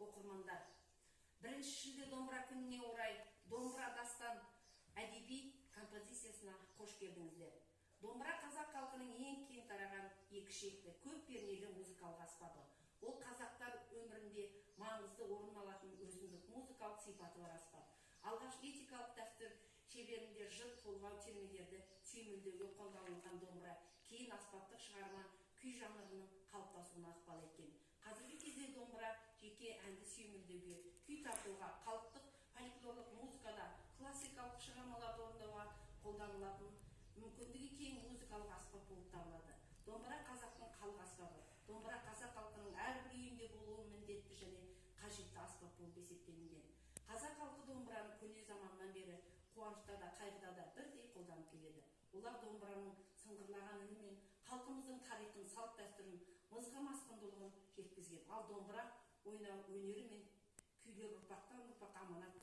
оқырмандар. 1 шілде домбыра күніне орай домбыра дастан әдеби композициясына қош келдіңіздер. Домбыра қазақ халқының ең кең тараған екі шекті, көп пернелі музыкалық аспабы. Ол қазақтар өмірінде маңызды орын алатын өзіндік музыкалық сипаты бар аспап. Алғаш этикалық дәстүр шеберінде жыр, толғау термелерді сүйемелдеуге қолданылған домбыра кейін аспаптық шығарма күй жанрының қалыптасуына ықпал еткен. Қазіргі кезде домбыра жеке әнді сүйемелдеуге, күй тартуға, халықтық фольклорлық музыкада, классикалық шығармаларды орындауға қолданылатын мүмкіндігі кең музыкалық аспап болып табылады. Домбыра қазақтың халық аспабы. Домбыра қазақ халқының әрбір үйінде болуы міндетті және қажетті аспап болып есептелінген. Қазақ халқы домбыраны көне заманнан бері қуанышта да, қайғыда да бірдей қолданып келеді. Олар домбыраның сыңғырлаған үнімен халқымыздың тарихын, салт дәстүрін, мызғымас құндылығын жеткізген. Ал домбыра ойнау өнері мен күйлер ұрпақтан ұрпаққа аманат